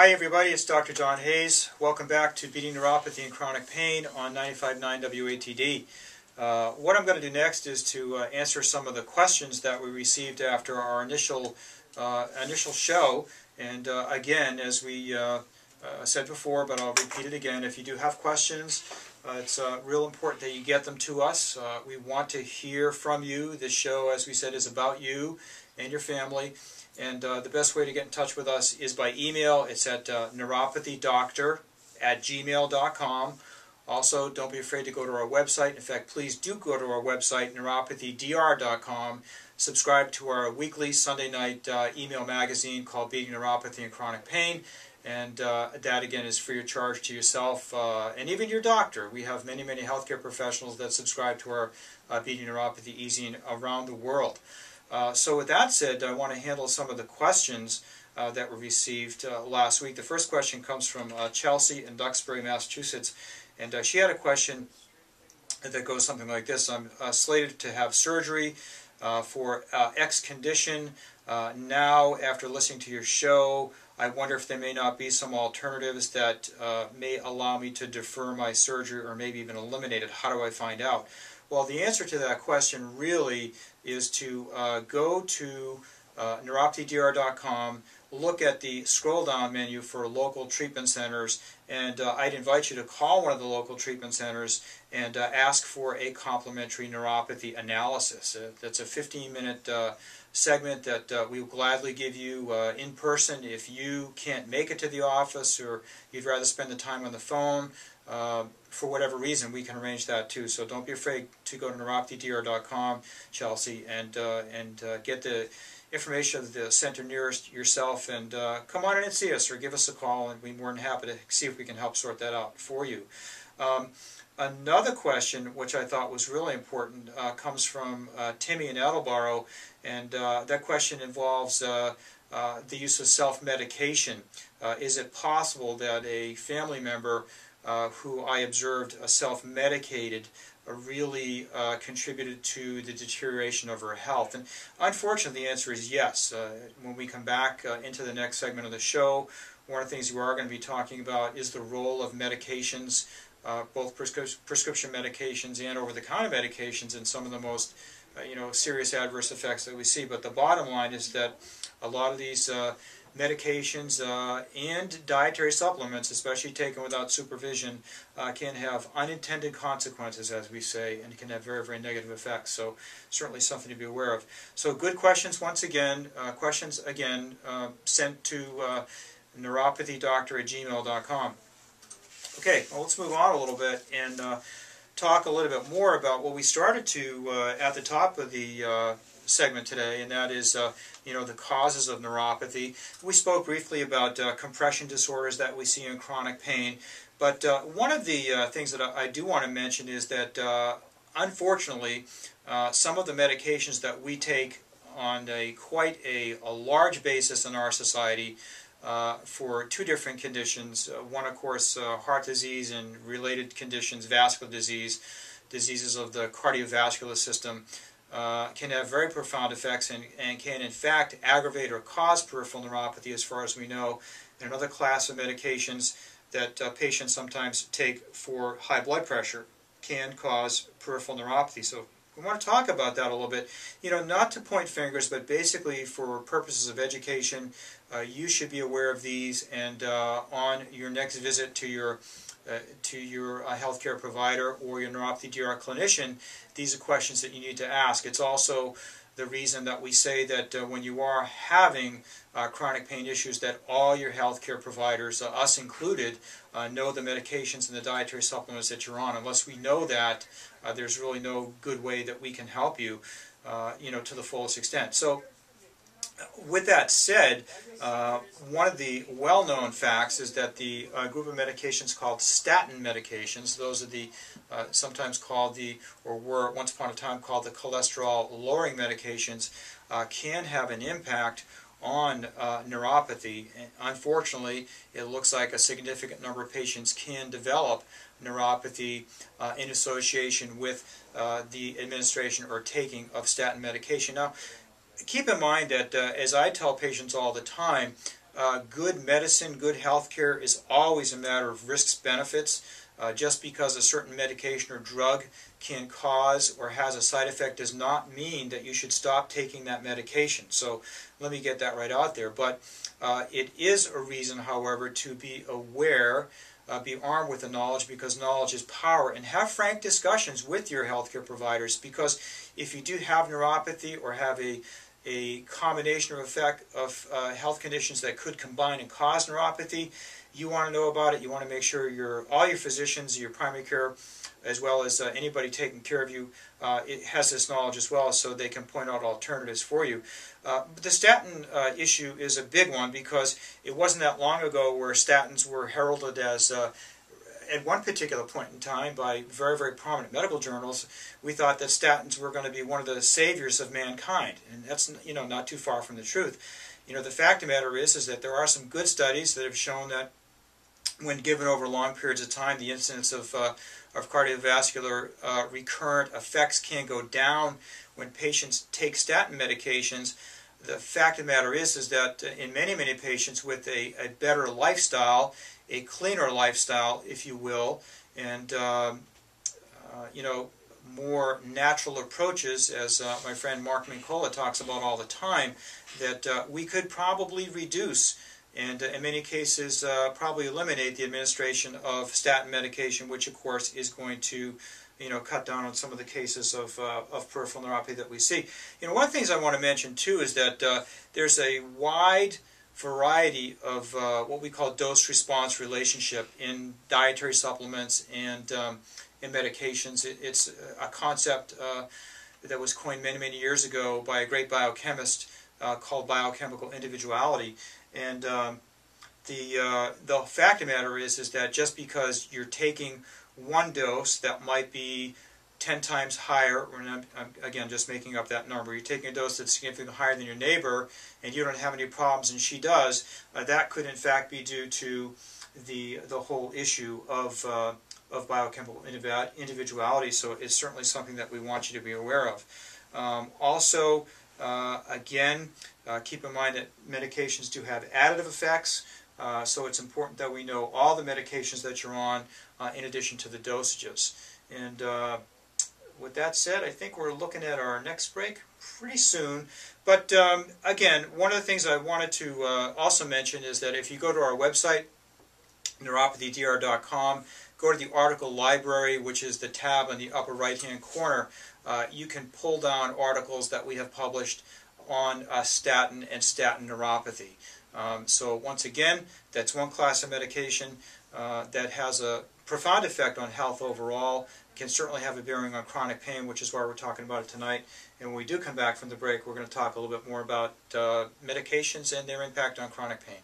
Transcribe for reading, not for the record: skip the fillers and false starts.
Hi everybody, it's Dr. John Hayes. Welcome back to Beating Neuropathy and Chronic Pain on 95.9 WATD. What I'm going to do next is to answer some of the questions that we received after our initial show. And again, as we said before, but I'll repeat it again, if you do have questions, it's real important that you get them to us. We want to hear from you. This show, as we said, is about you and your family. And the best way to get in touch with us is by email. It's at neuropathydoctor@gmail.com. Also, don't be afraid to go to our website. In fact, please do go to our website, neuropathydr.com. Subscribe to our weekly Sunday night email magazine called Beating Neuropathy and Chronic Pain. And that, again, is free of charge to yourself and even your doctor. We have many, many healthcare professionals that subscribe to our Beating Neuropathy e-zine around the world. So with that said, I want to handle some of the questions that were received last week. The first question comes from Chelsea in Duxbury, Massachusetts. And she had a question that goes something like this. I'm slated to have surgery for X condition. Now, after listening to your show, I wonder if there may not be some alternatives that may allow me to defer my surgery or maybe even eliminate it. How do I find out? Well, the answer to that question really is to go to neuropathydr.com, look at the scroll-down menu for local treatment centers, and I'd invite you to call one of the local treatment centers and ask for a complimentary neuropathy analysis. That's a 15-minute segment that we will gladly give you in person. If you can't make it to the office or you'd rather spend the time on the phone, for whatever reason, we can arrange that too. So don't be afraid to go to neuropathydr.com, Chelsea, and get the information of the center nearest yourself, and come on in and see us or give us a call, and we're more than happy to see if we can help sort that out for you. Another question, which I thought was really important, comes from Timmy in Attleboro, and that question involves the use of self-medication. Is it possible that a family member who I observed self-medicated really contributed to the deterioration of her health? And unfortunately, the answer is yes. When we come back into the next segment of the show, one of the things we are going to be talking about is the role of medications, both prescription medications and over-the-counter medications, in some of the most serious adverse effects that we see. But the bottom line is that a lot of these medications and dietary supplements, especially taken without supervision, can have unintended consequences, as we say, and can have very, very negative effects. So certainly something to be aware of. So good questions once again. Sent to neuropathydoctor@gmail.com. Okay, well, let's move on a little bit and talk a little bit more about what we started to at the top of the segment today, and that is the causes of neuropathy. We spoke briefly about compression disorders that we see in chronic pain, but one of the things that I do want to mention is that unfortunately some of the medications that we take on quite a large basis in our society for two different conditions, one of course heart disease and related conditions, vascular disease, diseases of the cardiovascular system, can have very profound effects and can in fact aggravate or cause peripheral neuropathy, as far as we know. And another class of medications that patients sometimes take for high blood pressure can cause peripheral neuropathy. So we want to talk about that a little bit. Not to point fingers, but basically for purposes of education, you should be aware of these, and on your next visit to your healthcare provider or your neuropathy DR clinician, these are questions that you need to ask. It's also the reason that we say that when you are having chronic pain issues, that all your healthcare providers, us included, know the medications and the dietary supplements that you're on. Unless we know that, there's really no good way that we can help you, to the fullest extent. So, with that said, one of the well-known facts is that the group of medications called statin medications, those are the sometimes called or were once upon a time called the cholesterol-lowering medications, can have an impact on neuropathy. Unfortunately, it looks like a significant number of patients can develop neuropathy in association with the administration or taking of statin medication. Now, keep in mind that, as I tell patients all the time, good medicine, good health care is always a matter of risks, benefits. Just because a certain medication or drug can cause or has a side effect does not mean that you should stop taking that medication. So let me get that right out there. But it is a reason, however, to be aware, be armed with the knowledge, because knowledge is power, and have frank discussions with your healthcare providers, because if you do have neuropathy or have a combination of effect of health conditions that could combine and cause neuropathy, you want to know about it. You want to make sure all your physicians, your primary care, as well as anybody taking care of you, it has this knowledge as well, so they can point out alternatives for you. But the statin issue is a big one, because it wasn't that long ago where statins were heralded as, at one particular point in time, by very, very prominent medical journals. We thought that statins were going to be one of the saviors of mankind, and that's, not too far from the truth. The fact of the matter is that there are some good studies that have shown that when given over long periods of time, the incidence of cardiovascular recurrent effects can go down when patients take statin medications. The fact of the matter is that in many, many patients with a better lifestyle, a cleaner lifestyle, if you will, and more natural approaches, as my friend Mark Mincola talks about all the time, that we could probably reduce and in many cases probably eliminate the administration of statin medication, which of course is going to cut down on some of the cases of peripheral neuropathy that we see. One of the things I want to mention too is that there's a wide variety of what we call dose-response relationship in dietary supplements and in medications. It's a concept that was coined many, many years ago by a great biochemist called biochemical individuality. And the fact of the matter is that just because you're taking one dose that might be 10 times higher, and I'm again just making up that number, you're taking a dose that's significantly higher than your neighbor, and you don't have any problems and she does, that could in fact be due to the whole issue of biochemical individuality. So it's certainly something that we want you to be aware of. Also, again, keep in mind that medications do have additive effects, so it's important that we know all the medications that you're on in addition to the dosages. And with that said, I think we're looking at our next break pretty soon. But again, one of the things I wanted to also mention is that if you go to our website, neuropathydr.com, go to the article library, which is the tab in the upper right-hand corner. You can pull down articles that we have published on statin and statin neuropathy. So once again, that's one class of medication that has a profound effect on health overall. It can certainly have a bearing on chronic pain, which is why we're talking about it tonight. And when we do come back from the break, we're going to talk a little bit more about medications and their impact on chronic pain.